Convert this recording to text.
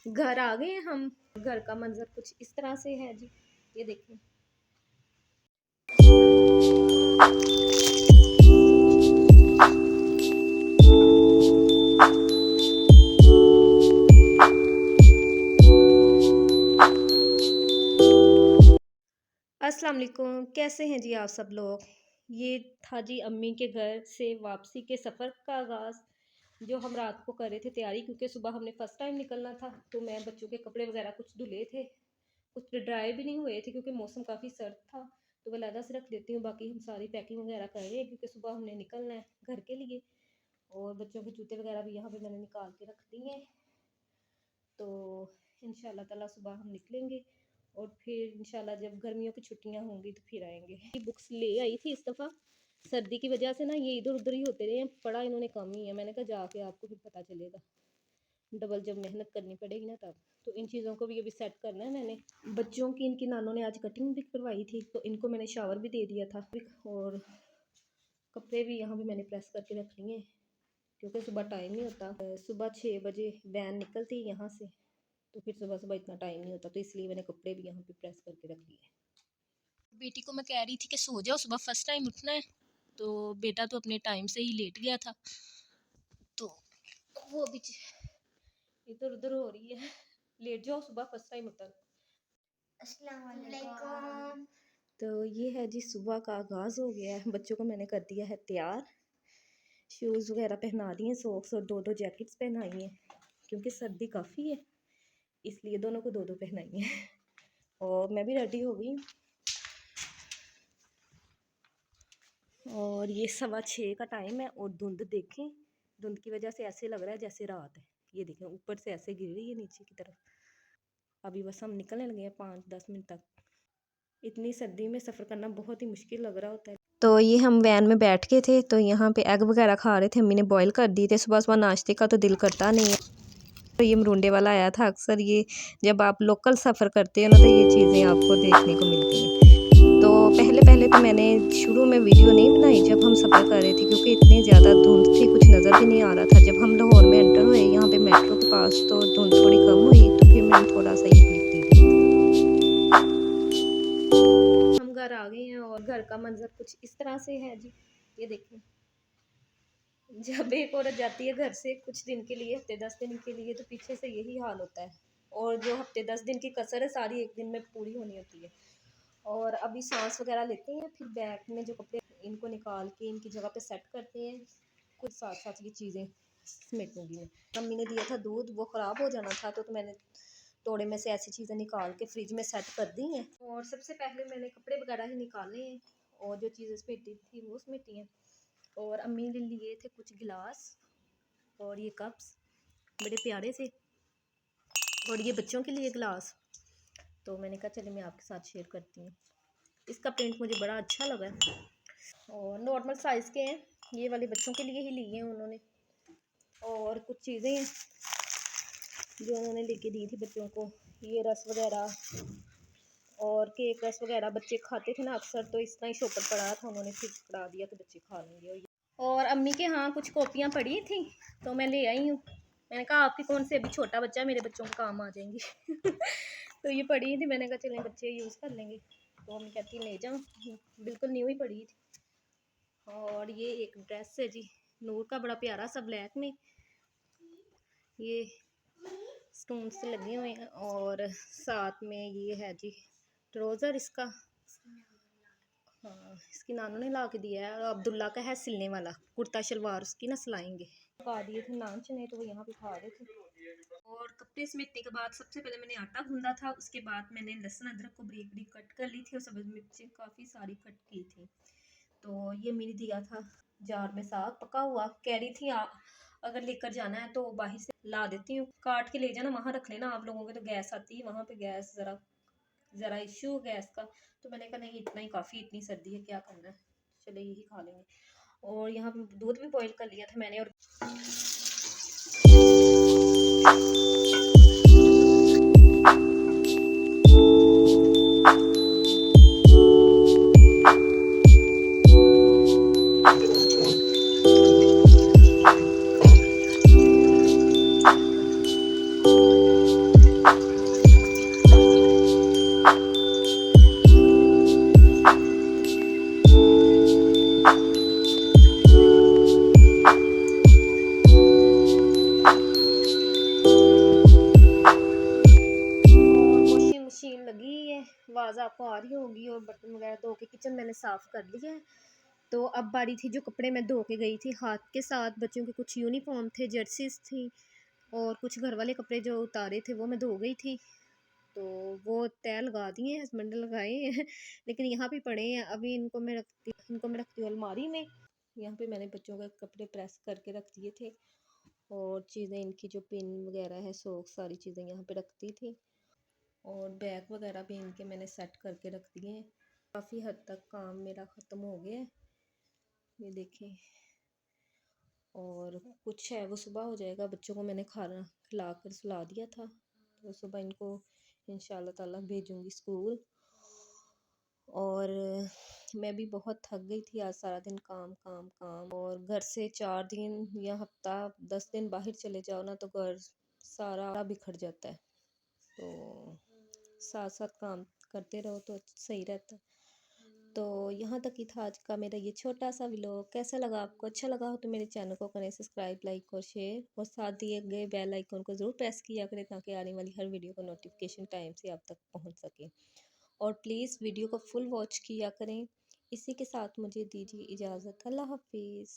घर आ गए हैं हम। घर का मंजर कुछ इस तरह से है जी, ये देखिए। अस्सलाम वालेकुम, कैसे हैं जी आप सब लोग। ये था जी अम्मी के घर से वापसी के सफ़र का आगाज़, जो हम रात को कर रहे थे तैयारी, क्योंकि सुबह हमने फ़र्स्ट टाइम निकलना था। तो मैं बच्चों के कपड़े वगैरह कुछ धुले थे, कुछ ड्राई भी नहीं हुए थे क्योंकि मौसम काफ़ी सर्द था। तो वह अलहदा से रख देती हूँ, बाकी हम सारी पैकिंग वगैरह कर रहे हैं क्योंकि सुबह हमने निकलना है घर के लिए। और बच्चों के जूते वगैरह भी यहाँ पे मैंने निकाल के रख दिए हैं। तो इंशाल्लाह ताला सुबह हम निकलेंगे और फिर इंशाल्लाह जब गर्मियों की छुट्टियां होंगी तो फिर आएंगे। बुक्स ले आई थी इस दफ़ा, सर्दी की वजह से ना ये इधर उधर ही होते रहे हैं, पढ़ा इन्होंने कम ही है। मैंने कहा जाके आपको फिर पता चलेगा, डबल जब मेहनत करनी पड़ेगी ना तब। तो इन चीज़ों को भी अभी सेट करना है मैंने। बच्चों की इनकी नानों ने आज कटिंग भी करवाई थी, तो इनको मैंने शावर भी दे दिया था। और कपड़े भी यहाँ पे मैंने प्रेस करके रख लिए क्योंकि सुबह टाइम नहीं होता। सुबह 6 बजे वैन निकलती है यहाँ से, तो फिर सुबह सुबह इतना टाइम नहीं होता, तो इसलिए मैंने कपड़े भी यहाँ पे प्रेस करके रख लिए। बेटी को मैं कह रही थी कि सो जाओ, सुबह फर्स्ट टाइम उठना है। तो बेटा तो अपने टाइम से ही लेट गया था, तो वो भी इधर उधर हो रही है। लेट जाओ, सुबह फर्स्ट टाइम उठना। अस्सलाम वालेकुम। तो ये है जी, सुबह का आगाज़ हो गया है। बच्चों को मैंने कर दिया है तैयार, शूज़ वगैरह पहना दिए, सॉक्स और दो जैकेट्स पहनाई हैं क्योंकि सर्दी काफ़ी है, इसलिए दोनों को दो पहनाई हैं। और मैं भी रेडी हो गई। और ये 6:15 का टाइम है और धुंध देखें, धुंध की वजह से ऐसे लग रहा है जैसे रात है। ये देखें, ऊपर से ऐसे गिर रही है नीचे की तरफ। अभी बस हम निकलने लगे हैं 5-10 मिनट तक। इतनी सर्दी में सफ़र करना बहुत ही मुश्किल लग रहा होता है। तो ये हम वैन में बैठ के थे, तो यहाँ पे एग वगैरह खा रहे थे, अम्मी ने बॉईल कर दिए थे। सुबह सुबह नाश्ते का तो दिल करता नहीं है। तो ये मरूंडे वाला आया था। अक्सर ये जब आप लोकल सफ़र करते हो ना, तो ये चीज़ें आपको देखने को मिलती हैं। तो पहले पहले तो मैंने शुरू में वीडियो नहीं बनाई जब हम सफ़र कर रहे थे, क्योंकि इतनी ज़्यादा धुंध थी, कुछ नज़र भी नहीं आ रहा था। जब हम लाहौर में एंटर हुए यहाँ पे मेट्रो के पास, तो धुंध थोड़ी कम हुई, तो फिर मैंने थोड़ा सा ये क्लिप दे दिया। हम घर आ गए हैं और घर का मंजर कुछ इस तरह से है जी, ये देखिए। जब एक औरत जाती है घर से कुछ दिन के लिए, हफ्ते 10 दिन के लिए, तो पीछे से यही हाल होता है। और जो हफ्ते 10 दिन की कसर है, सारी एक दिन में पूरी होनी होती है। और अभी सांस वगैरह लेते हैं, फिर बैग में जो कपड़े इनको निकाल के इनकी जगह पे सेट करते हैं। कुछ साथ साथ ये चीज़ें समेटूंगी मैं। मम्मी ने दिया था दूध, वो ख़राब हो जाना था, तो मैंने तोड़े में से ऐसी चीज़ें निकाल के फ्रिज में सेट कर दी हैं। और सबसे पहले मैंने कपड़े वगैरह ही निकाले हैं और जो चीज़ें समेटी थी वो समेटी हैं। और अम्मी ने लिए थे कुछ गिलास और ये कप्स बड़े प्यारे से, और ये बच्चों के लिए गिलास। तो मैंने कहा चलिए मैं आपके साथ शेयर करती हूँ। इसका प्रिंट मुझे बड़ा अच्छा लगा और नॉर्मल साइज़ के हैं, ये वाले बच्चों के लिए ही लिए हैं उन्होंने। और कुछ चीज़ें हैं जो उन्होंने लेके दी थी बच्चों को, ये रस वगैरह और केक रस वगैरह बच्चे खाते थे ना अक्सर, तो इतना ही शॉपर पड़ा था, उन्होंने फिर पड़ा दिया कि बच्चे खा लेंगे। और अम्मी के यहाँ कुछ कॉपियाँ पड़ी थी, तो मैं ले आई हूँ। मैंने कहा आपकी कौन से, अभी छोटा बच्चा है, मेरे बच्चों को काम आ जाएंगी। तो ये पड़ी थी, मैंने कहा चलें बच्चे यूज़ कर लेंगे। तो मम्मी कहती ले जाओ, बिल्कुल न्यू ही पड़ी थी। और ये एक ड्रेस है जी, नूर का, बड़ा प्यारा सा ब्लैक में, ये स्टोन्स लगे हुए हैं। और साथ में ये है जी ट्राउज़र इसका, हाँ इसकी नानू ने ला के दिया है। और अब्दुल्ला का है सिलने वाला कुर्ता शलवार, उसकी ना सिलाएंगे। पका दिए थे नान चने, तो वो यहाँ पे खा रहे थे। और कपड़े समेटने के बाद सबसे पहले मैंने आटा गूंदा था, उसके बाद मैंने लहसुन अदरक को बारीक बारीक कट कर ली थी और सब्ज़ मिर्चें काफ़ी सारी कट की थी। तो ये मैंने दिया था जार में साग पका हुआ, कह रही थी अगर लेकर जाना है तो बाहर से ला देती हूँ, काट के ले जाना, वहाँ रख लेना। आप लोगों के तो गैस आती है, वहाँ पे गैस ज़रा इशू गैस का। तो मैंने कहा नहीं इतना ही काफ़ी, इतनी सर्दी है क्या करना है, चलो यही खा लेंगे। और यहाँ पे दूध भी बॉईल कर लिया था मैंने। और आवाज़ आपको आ रही होगी। और बर्तन वगैरह धो के किचन मैंने साफ़ कर लिया है। तो अब बारी थी जो कपड़े मैं धो के गई थी हाथ के साथ, बच्चों के कुछ यूनिफ़ॉर्म थे, जर्सीज़ थी और कुछ घर वाले कपड़े जो उतारे थे वो मैं धो गई थी। तो वो तह लगा दिए हैं, हस्बैंड ने लगाए हैं लेकिन यहाँ पे पड़े हैं। अभी इनको मैं रखती हूँ अलमारी में। यहाँ पे मैंने बच्चों के कपड़े प्रेस करके रख दिए थे और चीज़ें इनकी जो पिन वगैरह है, सॉक्स, सारी चीज़ें यहाँ पे रखती थी और बैग वगैरह भी इनके मैंने सेट करके रख दिए हैं। काफ़ी हद तक काम मेरा ख़त्म हो गया है, ये देखें। और कुछ है वो सुबह हो जाएगा। बच्चों को मैंने खाना खिला कर सुला दिया था, तो सुबह इनको इंशाल्लाह ताला भेजूँगी स्कूल। और मैं भी बहुत थक गई थी आज सारा दिन काम काम काम। और घर से 4 दिन या हफ्ता 10 दिन बाहर चले जाओ ना तो घर सारा बिखर जाता है। तो साथ साथ काम करते रहो तो सही रहता है। तो यहाँ तक ही था आज का मेरा ये छोटा सा व्लॉग। कैसा लगा आपको? अच्छा लगा हो तो मेरे चैनल को करें सब्सक्राइब, लाइक और शेयर और साथ दिए गए बेल आइकन को ज़रूर प्रेस किया करें ताकि आने वाली हर वीडियो का नोटिफिकेशन टाइम से आप तक पहुँच सके। और प्लीज़ वीडियो को फुल वॉच किया करें। इसी के साथ मुझे दीजिए इजाज़त। अल्लाह हाफिज़।